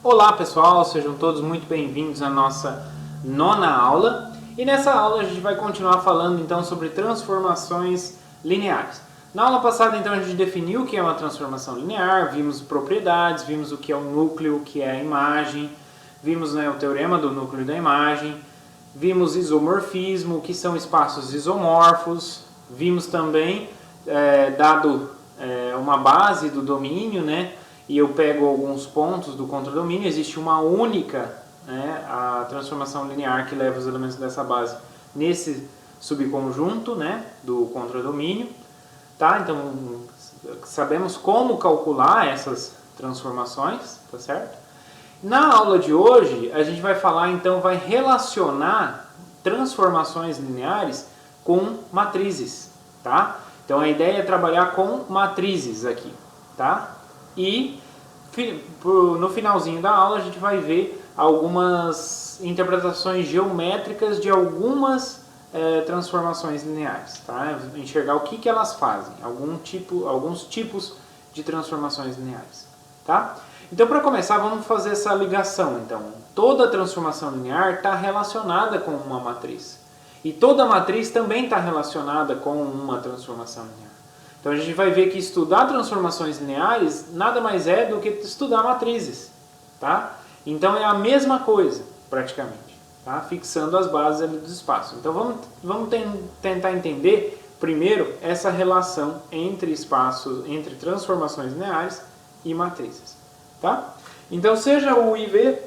Olá pessoal, sejam todos muito bem-vindos à nossa nona aula. E nessa aula a gente vai continuar falando então sobre transformações lineares. Na aula passada então a gente definiu o que é uma transformação linear, vimos propriedades, vimos o que é o núcleo, o que é a imagem, vimos o teorema do núcleo da imagem, vimos isomorfismo, o que são espaços isomorfos, vimos também, dado uma base do domínio, e eu pego alguns pontos do contradomínio, existe uma única, a transformação linear que leva os elementos dessa base nesse subconjunto, do contradomínio. Tá? Então, sabemos como calcular essas transformações, tá certo? Na aula de hoje, a gente vai falar, então, vai relacionar transformações lineares com matrizes, tá? Então, a ideia é trabalhar com matrizes aqui, tá? E no finalzinho da aula, a gente vai ver algumas interpretações geométricas de algumas transformações lineares, tá? Enxergar o que elas fazem, alguns tipos de transformações lineares, tá? Então, para começar, vamos fazer essa ligação. Então, toda transformação linear está relacionada com uma matriz. E toda matriz também está relacionada com uma transformação linear. Então, a gente vai ver que estudar transformações lineares nada mais é do que estudar matrizes, tá? Então, é a mesma coisa, praticamente, tá? Fixando as bases ali do espaço. Então, vamos tentar entender, primeiro, essa relação entre entre transformações lineares e matrizes. Tá? Então, seja o IV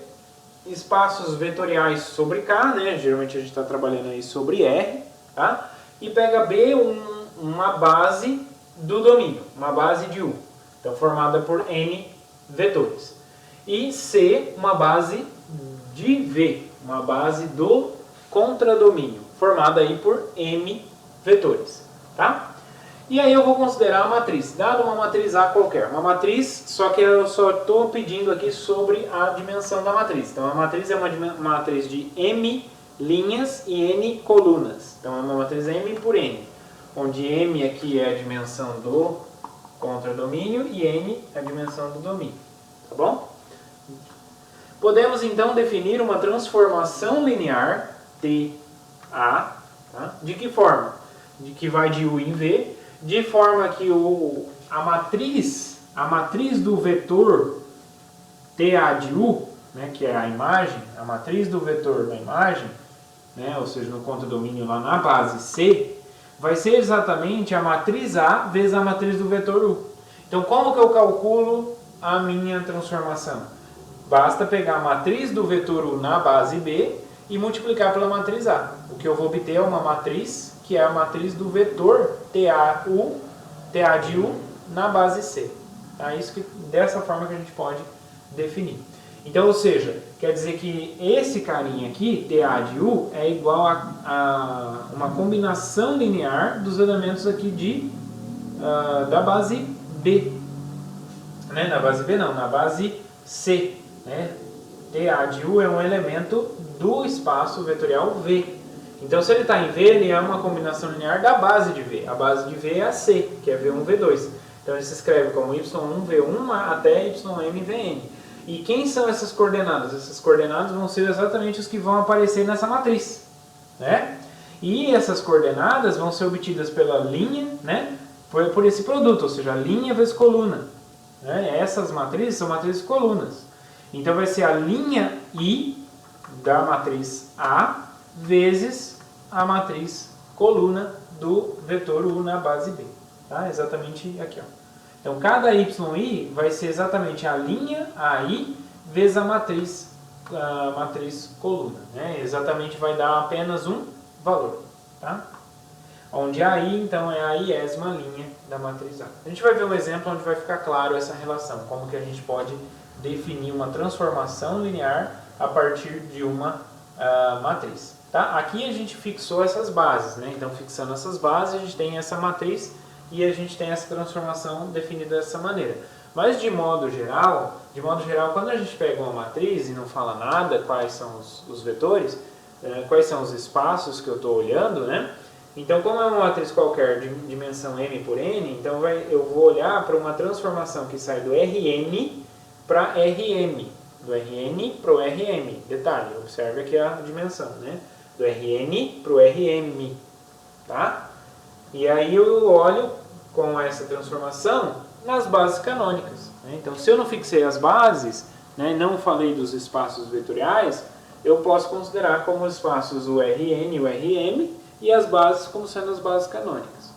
espaços vetoriais sobre K, geralmente a gente está trabalhando aí sobre R, tá? E pega B uma base do domínio, uma base de U, então formada por N vetores. E C, uma base de V, uma base do contradomínio, formada aí por M vetores, tá? E aí eu vou considerar a matriz, dado uma matriz A qualquer. Uma matriz, só que eu só estou pedindo aqui sobre a dimensão da matriz. Então a matriz é uma matriz de M linhas e N colunas. Então é uma matriz M por N, onde M aqui é a dimensão do contradomínio e N é a dimensão do domínio. Tá bom? Podemos então definir uma transformação linear TA, tá? De que forma? De que vai de U em V, de forma que a matriz do vetor TA de U, que é a imagem, a matriz do vetor da imagem, ou seja, no contradomínio lá na base C, vai ser exatamente a matriz A vezes a matriz do vetor U. Então, como que eu calculo a minha transformação? Basta pegar a matriz do vetor U na base B e multiplicar pela matriz A. O que eu vou obter é uma matriz que é a matriz do vetor TA de U na base C. Tá? Dessa forma que a gente pode definir. Então, ou seja, quer dizer que esse carinha aqui, TA de U, é igual a uma combinação linear dos elementos aqui da base B. Na base B não, na base C. TA de U é um elemento do espaço vetorial V. Então, se ele está em V, ele é uma combinação linear da base de V. A base de V é a C, que é V1, V2. Então, ele se escreve como Y1, V1 até YM, Vn. E quem são essas coordenadas? Essas coordenadas vão ser exatamente os que vão aparecer nessa matriz. E essas coordenadas vão ser obtidas pela linha, por esse produto, ou seja, linha vezes coluna. Essas matrizes são matrizes colunas. Então, vai ser a linha I da matriz A vezes a matriz coluna do vetor U na base B. Tá? Exatamente aqui. Ó. Então, cada YI vai ser exatamente a linha AI vezes a matriz coluna. Exatamente vai dar apenas um valor. Tá? Onde AI, então, é a iésima linha da matriz A. A gente vai ver um exemplo onde vai ficar claro essa relação, como que a gente pode definir uma transformação linear a partir de uma matriz. Tá? Aqui a gente fixou essas bases, então fixando essas bases a gente tem essa matriz e a gente tem essa transformação definida dessa maneira. Mas de modo geral, quando a gente pega uma matriz e não fala nada quais são os vetores, quais são os espaços que eu estou olhando, então como é uma matriz qualquer de dimensão M por N, então eu vou olhar para uma transformação que sai do Rn para Rm. do Rn para o Rm. Detalhe, observe aqui a dimensão, né? Do Rn para o Rm, tá? E aí eu olho com essa transformação nas bases canônicas, né? Então, se eu não fixei as bases, né, não falei dos espaços vetoriais, eu posso considerar como espaços o Rn e o Rm e as bases como sendo as bases canônicas.